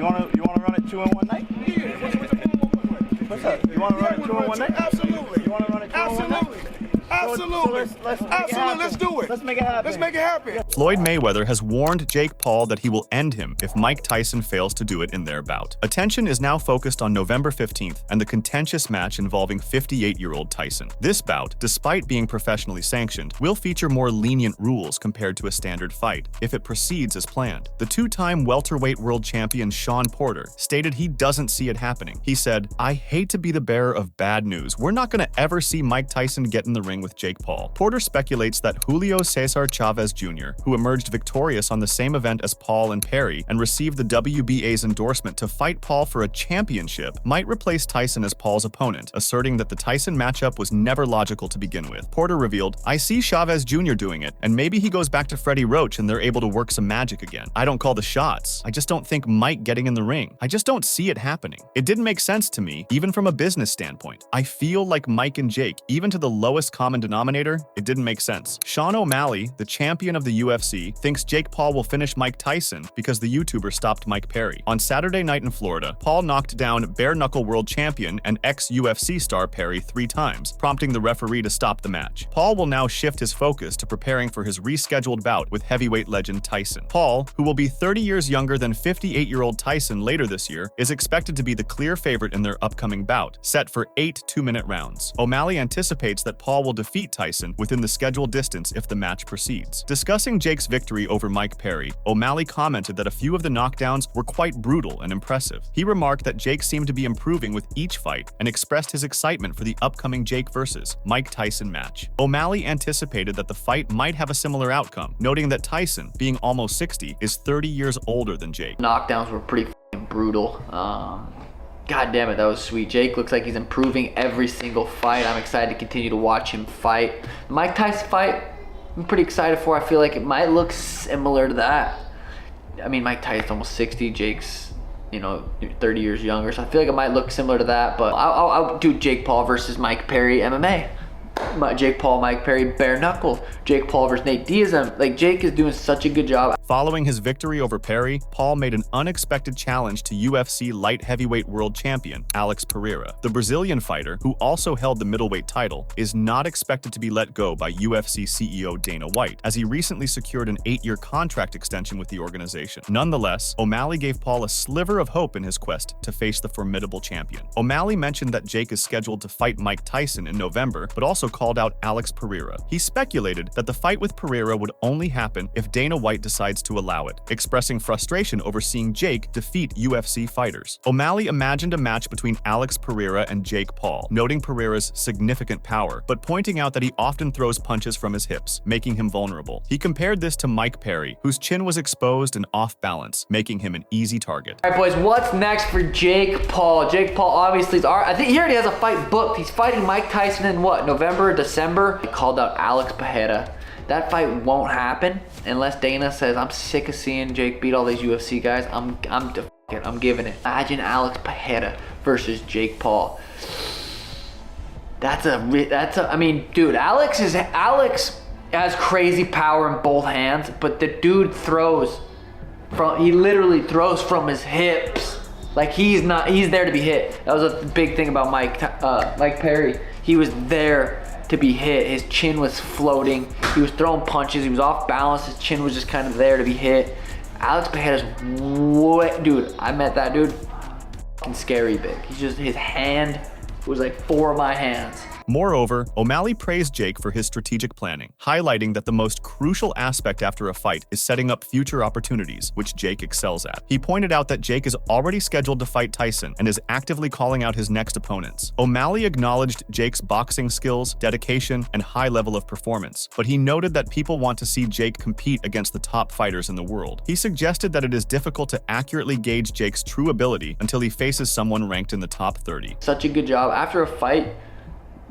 wanna run it 2 in one night? Yeah. What's up? You wanna run it 2 in one night? Absolutely. You wanna run it 2 in one night? Absolutely. So let's Let's do it. Let's make it happen. Let's make it happen. Floyd Mayweather has warned Jake Paul that he will end him if Mike Tyson fails to do it in their bout. Attention is now focused on November 15th and the contentious match involving 58-year-old Tyson. This bout, despite being professionally sanctioned, will feature more lenient rules compared to a standard fight if it proceeds as planned. The two-time welterweight world champion Shawn Porter stated he doesn't see it happening. He said, "I hate to be the bearer of bad news. We're not going to ever see Mike Tyson get in the ring with Jake Paul." Porter speculates that Julio Cesar Chavez Jr., who emerged victorious on the same event as Paul and Perry and received the WBA's endorsement to fight Paul for a championship, might replace Tyson as Paul's opponent, asserting that the Tyson matchup was never logical to begin with. Porter revealed, "I see Chavez Jr. doing it, and maybe he goes back to Freddie Roach and they're able to work some magic again. I don't call the shots. I just don't think Mike getting in the ring. I just don't see it happening. It didn't make sense to me, even from a business standpoint. I feel like Mike and Jake, even to the lowest common denominator, it didn't make sense." Sean O'Malley, the champion of the UFC, thinks Jake Paul will finish Mike Tyson because the YouTuber stopped Mike Perry. On Saturday night in Florida, Paul knocked down bare-knuckle world champion and ex-UFC star Perry 3 times, prompting the referee to stop the match. Paul will now shift his focus to preparing for his rescheduled bout with heavyweight legend Tyson. Paul, who will be 30 years younger than 58-year-old Tyson later this year, is expected to be the clear favorite in their upcoming bout, set for 8 two-minute rounds. O'Malley anticipates that Paul will defeat Tyson within the scheduled distance if the match proceeds. Discussing Jake's victory over Mike Perry, O'Malley commented that a few of the knockdowns were quite brutal and impressive. He remarked that Jake seemed to be improving with each fight and expressed his excitement for the upcoming Jake vs. Mike Tyson match. O'Malley anticipated that the fight might have a similar outcome, noting that Tyson, being almost 60, is 30 years older than Jake. Knockdowns were pretty brutal. God damn it, that was sweet. Jake looks like he's improving every single fight. I'm excited to continue to watch him fight. The Mike Tyson fight, I'm pretty excited for. I feel like it might look similar to that. I mean, Mike Tyson's almost 60. Jake's, 30 years younger. So I feel like it might look similar to that. But I'll do Jake Paul versus Mike Perry MMA. Jake Paul, Mike Perry, bare knuckle. Jake Paul versus Nate Diaz. Like, Jake is doing such a good job. Following his victory over Perry, Paul made an unexpected challenge to UFC light heavyweight world champion Alex Pereira. The Brazilian fighter, who also held the middleweight title, is not expected to be let go by UFC CEO Dana White, as he recently secured an 8-year contract extension with the organization. Nonetheless, O'Malley gave Paul a sliver of hope in his quest to face the formidable champion. O'Malley mentioned that Jake is scheduled to fight Mike Tyson in November, but also called out Alex Pereira. He speculated that the fight with Pereira would only happen if Dana White decides to allow it, expressing frustration over seeing Jake defeat UFC fighters. O'Malley imagined a match between Alex Pereira and Jake Paul, noting Pereira's significant power, but pointing out that he often throws punches from his hips, making him vulnerable. He compared this to Mike Perry, whose chin was exposed and off balance, making him an easy target. All right, boys, what's next for Jake Paul? Jake Paul obviously is, I think he already has a fight booked. He's fighting Mike Tyson in what, November, December? He called out Alex Pereira. That fight won't happen unless Dana says, "I'm sick of seeing Jake beat all these UFC guys. I'm giving it." Imagine Alex Pereira versus Jake Paul. I mean, dude, Alex has crazy power in both hands, but the dude he literally throws from his hips. Like, he's there to be hit. That was a big thing about Mike Perry. He was there to be hit. His chin was floating. He was throwing punches. He was off balance. His chin was just kind of there to be hit. Alex Pereira's dude, I met that dude, fucking scary big. His hand was like 4 of my hands. Moreover, O'Malley praised Jake for his strategic planning, highlighting that the most crucial aspect after a fight is setting up future opportunities, which Jake excels at. He pointed out that Jake is already scheduled to fight Tyson and is actively calling out his next opponents. O'Malley acknowledged Jake's boxing skills, dedication, and high level of performance, but he noted that people want to see Jake compete against the top fighters in the world. He suggested that it is difficult to accurately gauge Jake's true ability until he faces someone ranked in the top 30. Such a good job. After a fight,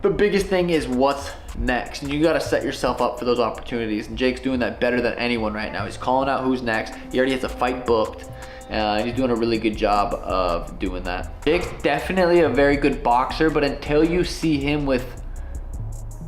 the biggest thing is what's next. And you got to set yourself up for those opportunities. And Jake's doing that better than anyone right now. He's calling out who's next. He already has a fight booked. And he's doing a really good job of doing that. Jake's definitely a very good boxer, but until you see him with...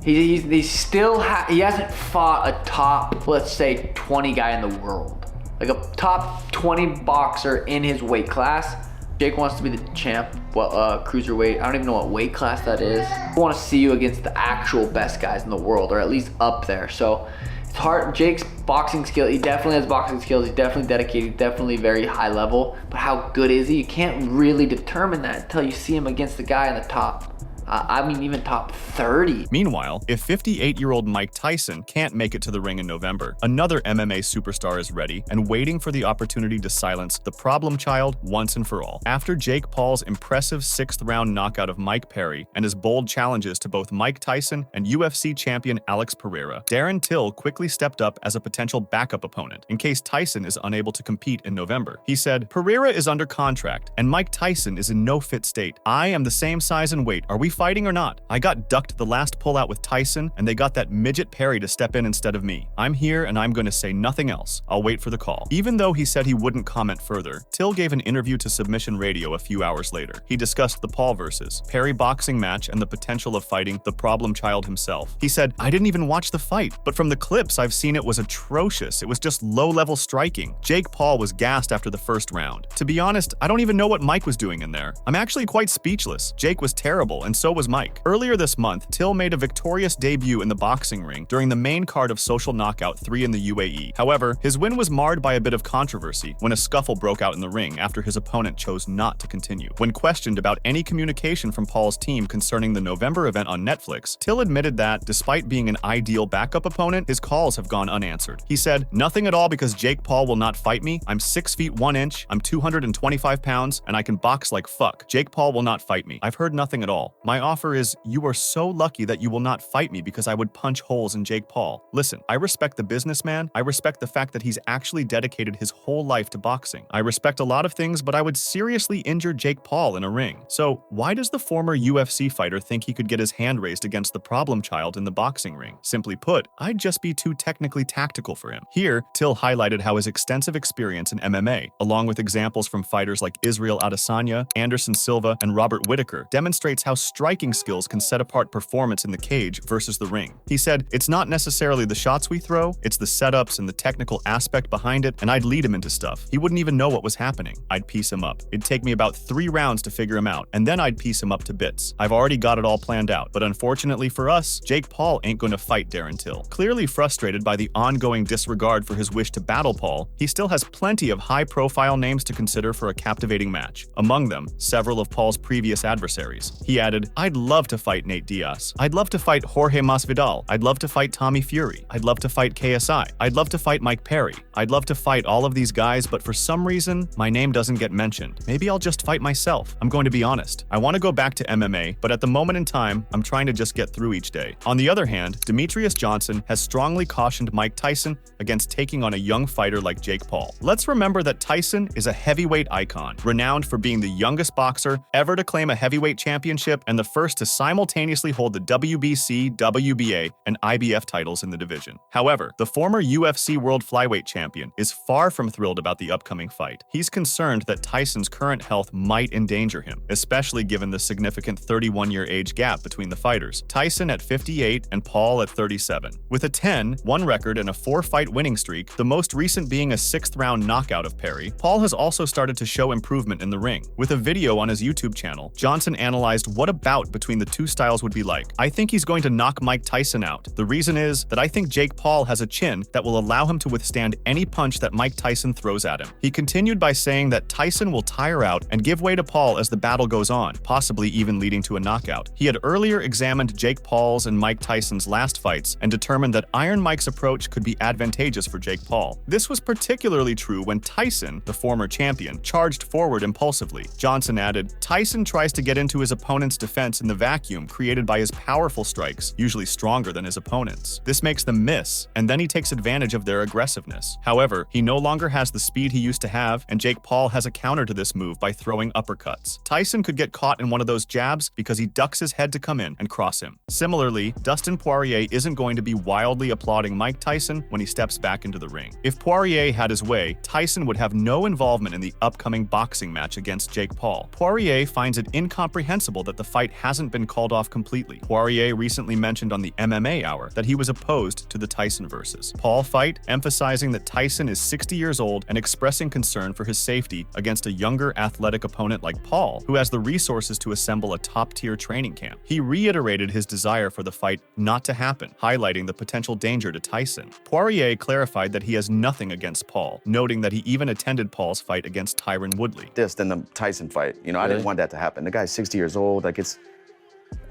He hasn't fought a top, let's say, 20 guy in the world. like a top 20 boxer in his weight class. Jake wants to be the champ, cruiserweight. I don't even know what weight class that is. I want to see you against the actual best guys in the world, or at least up there. So it's hard. Jake's boxing skill, he definitely has boxing skills. He's definitely dedicated, definitely very high level. But how good is he? You can't really determine that until you see him against the guy in the top. I mean, even top 30. Meanwhile, if 58-year-old Mike Tyson can't make it to the ring in November, another MMA superstar is ready and waiting for the opportunity to silence the problem child once and for all. After Jake Paul's impressive 6th-round knockout of Mike Perry and his bold challenges to both Mike Tyson and UFC champion Alex Pereira, Darren Till quickly stepped up as a potential backup opponent in case Tyson is unable to compete in November. He said, "Pereira is under contract, and Mike Tyson is in no fit state. I am the same size and weight. Are we fighting or not? I got ducked the last pullout with Tyson, and they got that midget Perry to step in instead of me. I'm here, and I'm going to say nothing else. I'll wait for the call." Even though he said he wouldn't comment further, Till gave an interview to Submission Radio a few hours later. He discussed the Paul vs. Perry boxing match and the potential of fighting the problem child himself. He said, "I didn't even watch the fight, but from the clips I've seen it was atrocious. It was just low-level striking. Jake Paul was gassed after the first round. To be honest, I don't even know what Mike was doing in there. I'm actually quite speechless. Jake was terrible, and so was Mike." Earlier this month, Till made a victorious debut in the boxing ring during the main card of Social Knockout 3 in the UAE. However, his win was marred by a bit of controversy when a scuffle broke out in the ring after his opponent chose not to continue. When questioned about any communication from Paul's team concerning the November event on Netflix, Till admitted that, despite being an ideal backup opponent, his calls have gone unanswered. He said, "Nothing at all because Jake Paul will not fight me. I'm 6 feet 1 inch, I'm 225 pounds, and I can box like fuck. Jake Paul will not fight me. I've heard nothing at all. My offer is, you are so lucky that you will not fight me because I would punch holes in Jake Paul. Listen, I respect the businessman. I respect the fact that he's actually dedicated his whole life to boxing. I respect a lot of things, but I would seriously injure Jake Paul in a ring. So why does the former UFC fighter think he could get his hand raised against the problem child in the boxing ring? Simply put, I'd just be too technically tactical for him." Here, Till highlighted how his extensive experience in MMA, along with examples from fighters like Israel Adesanya, Anderson Silva, and Robert Whittaker, demonstrates how striking skills can set apart performance in the cage versus the ring. He said, "It's not necessarily the shots we throw, it's the setups and the technical aspect behind it, and I'd lead him into stuff. He wouldn't even know what was happening. I'd piece him up. It'd take me about 3 rounds to figure him out, and then I'd piece him up to bits. I've already got it all planned out, but unfortunately for us, Jake Paul ain't going to fight Darren Till." Clearly frustrated by the ongoing disregard for his wish to battle Paul, he still has plenty of high-profile names to consider for a captivating match. Among them, several of Paul's previous adversaries. He added, "I'd love to fight Nate Diaz. I'd love to fight Jorge Masvidal. I'd love to fight Tommy Fury. I'd love to fight KSI. I'd love to fight Mike Perry. I'd love to fight all of these guys, but for some reason, my name doesn't get mentioned. Maybe I'll just fight myself. I'm going to be honest. I want to go back to MMA, but at the moment in time, I'm trying to just get through each day." On the other hand, Demetrius Johnson has strongly cautioned Mike Tyson against taking on a young fighter like Jake Paul. Let's remember that Tyson is a heavyweight icon, renowned for being the youngest boxer ever to claim a heavyweight championship and the first to simultaneously hold the WBC, WBA, and IBF titles in the division. However, the former UFC World Flyweight Champion is far from thrilled about the upcoming fight. He's concerned that Tyson's current health might endanger him, especially given the significant 31-year age gap between the fighters, Tyson at 58 and Paul at 37. With a 10-1 record and a 4-fight winning streak, the most recent being a 6th-round knockout of Perry, Paul has also started to show improvement in the ring. With a video on his YouTube channel, Johnson analyzed what a bout between the two styles would be like. "I think he's going to knock Mike Tyson out. The reason is that I think Jake Paul has a chin that will allow him to withstand any punch that Mike Tyson throws at him." He continued by saying that Tyson will tire out and give way to Paul as the battle goes on, possibly even leading to a knockout. He had earlier examined Jake Paul's and Mike Tyson's last fights and determined that Iron Mike's approach could be advantageous for Jake Paul. This was particularly true when Tyson, the former champion, charged forward impulsively. Johnson added, "Tyson tries to get into his opponent's defense in the vacuum created by his powerful strikes, usually stronger than his opponent's. This makes them miss, and then he takes advantage of their aggressiveness. However, he no longer has the speed he used to have, and Jake Paul has a counter to this move by throwing uppercuts. Tyson could get caught in one of those jabs because he ducks his head to come in and cross him." Similarly, Dustin Poirier isn't going to be wildly applauding Mike Tyson when he steps back into the ring. If Poirier had his way, Tyson would have no involvement in the upcoming boxing match against Jake Paul. Poirier finds it incomprehensible that the fight fight hasn't been called off completely. Poirier recently mentioned on the MMA Hour that he was opposed to the Tyson versus Paul fight, emphasizing that Tyson is 60 years old and expressing concern for his safety against a younger athletic opponent like Paul, who has the resources to assemble a top-tier training camp. He reiterated his desire for the fight not to happen, highlighting the potential danger to Tyson. Poirier clarified that he has nothing against Paul, noting that he even attended Paul's fight against Tyron Woodley. This than the Tyson fight. You know, I didn't want that to happen. The guy's 60 years old. Like,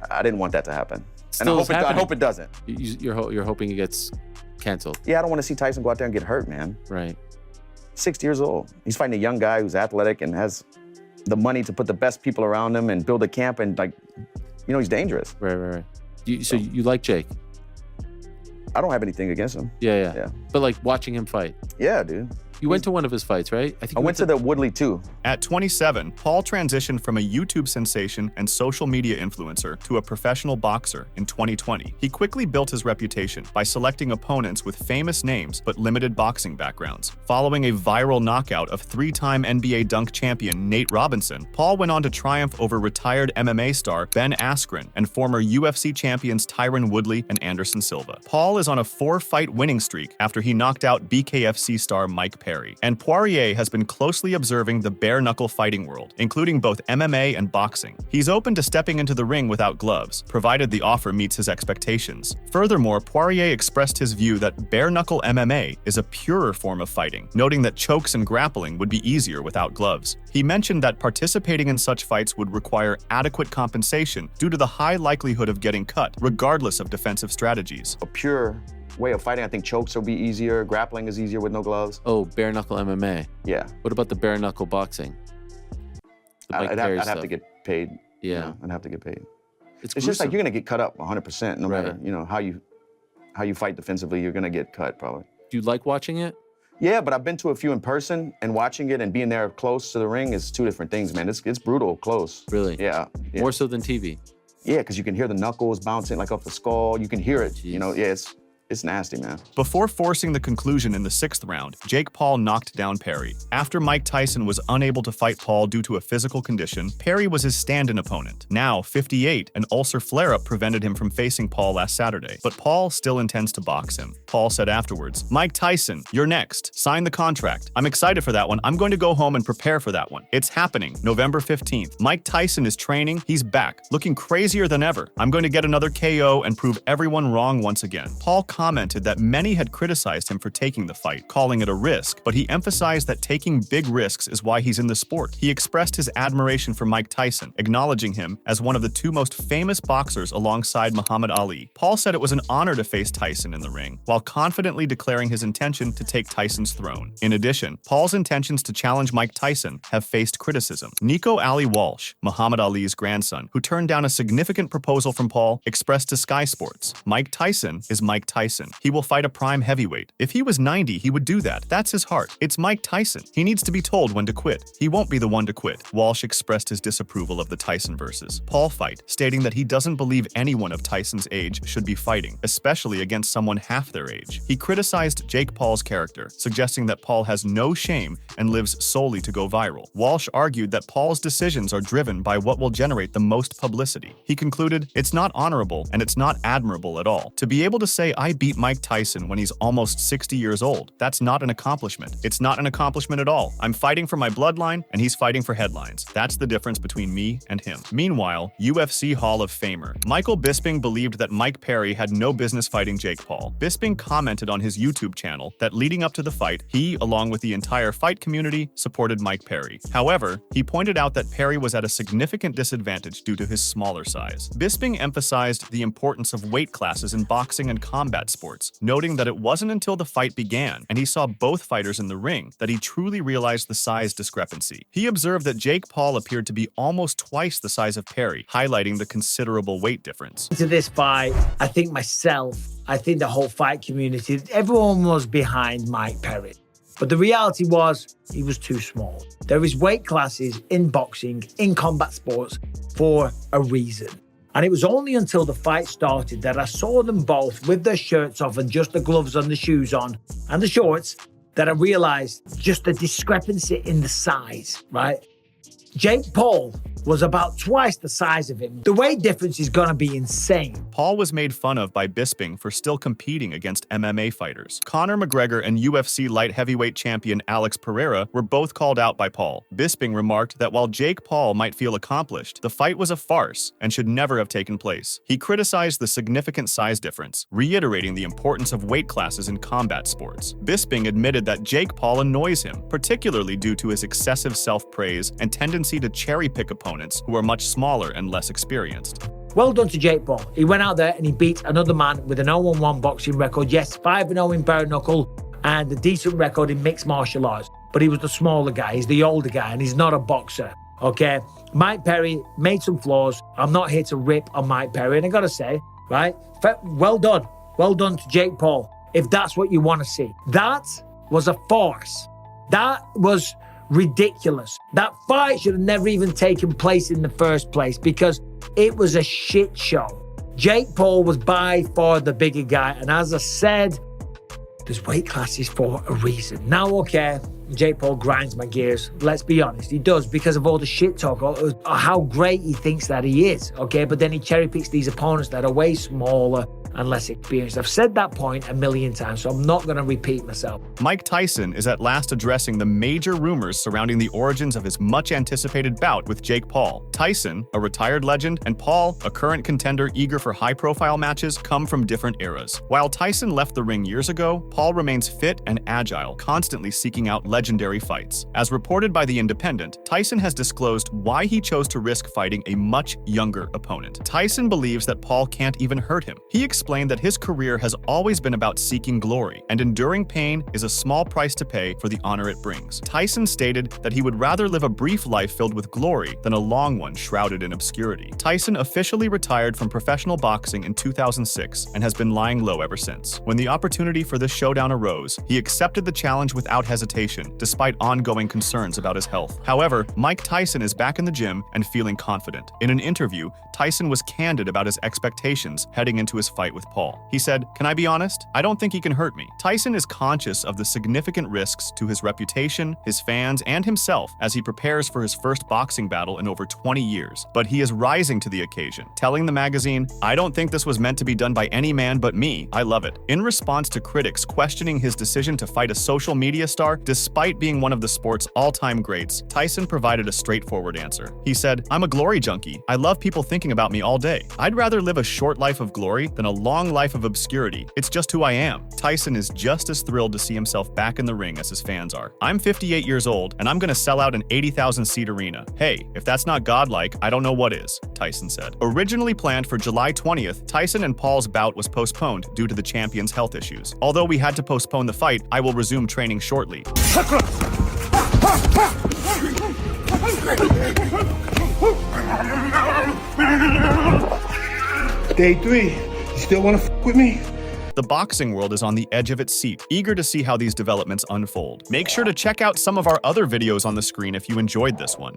I didn't want that to happen. And I hope it doesn't. You're hoping it gets canceled. Yeah, I don't want to see Tyson go out there and get hurt, man. Right. 60 years old. He's fighting a young guy who's athletic and has the money to put the best people around him and build a camp, and, like, you know, he's dangerous. Right. So you like Jake? I don't have anything against him. Yeah. But like watching him fight. Yeah, dude. You went to one of his fights, right? I went to the Woodley too. At 27, Paul transitioned from a YouTube sensation and social media influencer to a professional boxer in 2020. He quickly built his reputation by selecting opponents with famous names but limited boxing backgrounds. Following a viral knockout of 3-time NBA dunk champion Nate Robinson, Paul went on to triumph over retired MMA star Ben Askren and former UFC champions Tyron Woodley and Anderson Silva. Paul is on a 4-fight winning streak after he knocked out BKFC star Mike Perry. And Poirier has been closely observing the bare-knuckle fighting world, including both MMA and boxing. He's open to stepping into the ring without gloves, provided the offer meets his expectations. Furthermore, Poirier expressed his view that bare-knuckle MMA is a purer form of fighting, noting that chokes and grappling would be easier without gloves. He mentioned that participating in such fights would require adequate compensation due to the high likelihood of getting cut, regardless of defensive strategies. A pure way of fighting, I think chokes will be easier, grappling is easier with no gloves. Oh, bare knuckle MMA. Yeah. What about the bare knuckle boxing? I'd have to get paid. Yeah. You know, I'd have to get paid. It's just like you're gonna get cut up 100%, no Right. matter, you know, how you fight defensively, you're gonna get cut probably. Do you like watching it? Yeah, but I've been to a few in person, and watching it and being there close to the ring is two different things, man. It's brutal close. Really? Yeah. More so than TV? Yeah, because you can hear the knuckles bouncing like off the skull. You can hear it, Jeez. you know, yeah, it's nasty, man. Before forcing the conclusion in the 6th round, Jake Paul knocked down Perry. After Mike Tyson was unable to fight Paul due to a physical condition, Perry was his stand-in opponent. Now, 58, an ulcer flare-up prevented him from facing Paul last Saturday, but Paul still intends to box him. Paul said afterwards, "Mike Tyson, you're next. Sign the contract. I'm excited for that one. I'm going to go home and prepare for that one. It's happening, November 15th. Mike Tyson is training. He's back, looking crazier than ever. I'm going to get another KO and prove everyone wrong once again." Paul commented that many had criticized him for taking the fight, calling it a risk, but he emphasized that taking big risks is why he's in the sport. He expressed his admiration for Mike Tyson, acknowledging him as one of the 2 most famous boxers alongside Muhammad Ali. Paul said it was an honor to face Tyson in the ring, while confidently declaring his intention to take Tyson's throne. In addition, Paul's intentions to challenge Mike Tyson have faced criticism. Nico Ali Walsh, Muhammad Ali's grandson, who turned down a significant proposal from Paul, expressed to Sky Sports, "Mike Tyson is Mike Tyson. He will fight a prime heavyweight. If he was 90, he would do that. That's his heart. It's Mike Tyson. He needs to be told when to quit. He won't be the one to quit." Walsh expressed his disapproval of the Tyson versus Paul fight, stating that he doesn't believe anyone of Tyson's age should be fighting, especially against someone half their age. He criticized Jake Paul's character, suggesting that Paul has no shame and lives solely to go viral. Walsh argued that Paul's decisions are driven by what will generate the most publicity. He concluded, "It's not honorable and it's not admirable at all. To be able to say I beat Mike Tyson when he's almost 60 years old, that's not an accomplishment. It's not an accomplishment at all. I'm fighting for my bloodline and he's fighting for headlines. That's the difference between me and him." Meanwhile, UFC Hall of Famer Michael Bisping believed that Mike Perry had no business fighting Jake Paul. Bisping commented on his YouTube channel that leading up to the fight, he, along with the entire fight community, supported Mike Perry. However, he pointed out that Perry was at a significant disadvantage due to his smaller size. Bisping emphasized the importance of weight classes in boxing and combat sports, noting that it wasn't until the fight began and he saw both fighters in the ring that he truly realized the size discrepancy. He observed that Jake Paul appeared to be almost twice the size of Perry, highlighting the considerable weight difference. To this fight, I think the whole fight community, everyone was behind Mike Perry. But the reality was, he was too small. There is weight classes in boxing, in combat sports, for a reason. And it was only until the fight started that I saw them both with their shirts off and just the gloves and the shoes on and the shorts that I realized just the discrepancy in the size, right? Jake Paul was about twice the size of him. The weight difference is gonna be insane. Paul was made fun of by Bisping for still competing against MMA fighters. Conor McGregor and UFC light heavyweight champion Alex Pereira were both called out by Paul. Bisping remarked that while Jake Paul might feel accomplished, the fight was a farce and should never have taken place. He criticized the significant size difference, reiterating the importance of weight classes in combat sports. Bisping admitted that Jake Paul annoys him, particularly due to his excessive self-praise and tendency to cherry-pick opponents who are much smaller and less experienced. Well done to Jake Paul. He went out there and he beat another man with an 0-1 boxing record. Yes, 5-0 in bare knuckle and a decent record in mixed martial arts. But he was the smaller guy, he's the older guy, and he's not a boxer, okay? Mike Perry made some flaws. I'm not here to rip on Mike Perry, and I gotta say, right, well done. Well done to Jake Paul, if that's what you want to see. That was a farce. That was ridiculous. That fight should have never even taken place in the first place because it was a shit show. Jake Paul was by far the bigger guy, and as I said, there's weight classes for a reason. Now, okay, Jake Paul grinds my gears. Let's be honest, he does because of all the shit talk, or how great he thinks that he is, okay? But then he cherry picks these opponents that are way smaller and less experienced. I've said that point a million times, so I'm not going to repeat myself. Mike Tyson is at last addressing the major rumors surrounding the origins of his much-anticipated bout with Jake Paul. Tyson, a retired legend, and Paul, a current contender eager for high-profile matches, come from different eras. While Tyson left the ring years ago, Paul remains fit and agile, constantly seeking out legendary fights. As reported by The Independent, Tyson has disclosed why he chose to risk fighting a much younger opponent. Tyson believes that Paul can't even hurt him. He explained that his career has always been about seeking glory, and enduring pain is a small price to pay for the honor it brings. Tyson stated that he would rather live a brief life filled with glory than a long one shrouded in obscurity. Tyson officially retired from professional boxing in 2006 and has been lying low ever since. When the opportunity for this showdown arose, he accepted the challenge without hesitation, despite ongoing concerns about his health. However, Mike Tyson is back in the gym and feeling confident. In an interview, Tyson was candid about his expectations heading into his fight with Paul. He said, "Can I be honest? I don't think he can hurt me." Tyson is conscious of the significant risks to his reputation, his fans, and himself as he prepares for his first boxing battle in over 20 years. But he is rising to the occasion, telling the magazine, "I don't think this was meant to be done by any man but me. I love it." In response to critics questioning his decision to fight a social media star, despite being one of the sport's all-time greats, Tyson provided a straightforward answer. He said, "I'm a glory junkie. I love people thinking about me all day. I'd rather live a short life of glory than a long life of obscurity. It's just who I am." Tyson is just as thrilled to see himself back in the ring as his fans are. "I'm 58 years old, and I'm gonna sell out an 80,000-seat arena. Hey, if that's not godlike, I don't know what is," Tyson said. Originally planned for July 20th, Tyson and Paul's bout was postponed due to the champion's health issues. Although we had to postpone the fight, I will resume training shortly. Day 3. You still want to f with me? The boxing world is on the edge of its seat, eager to see how these developments unfold. Make sure to check out some of our other videos on the screen if you enjoyed this one.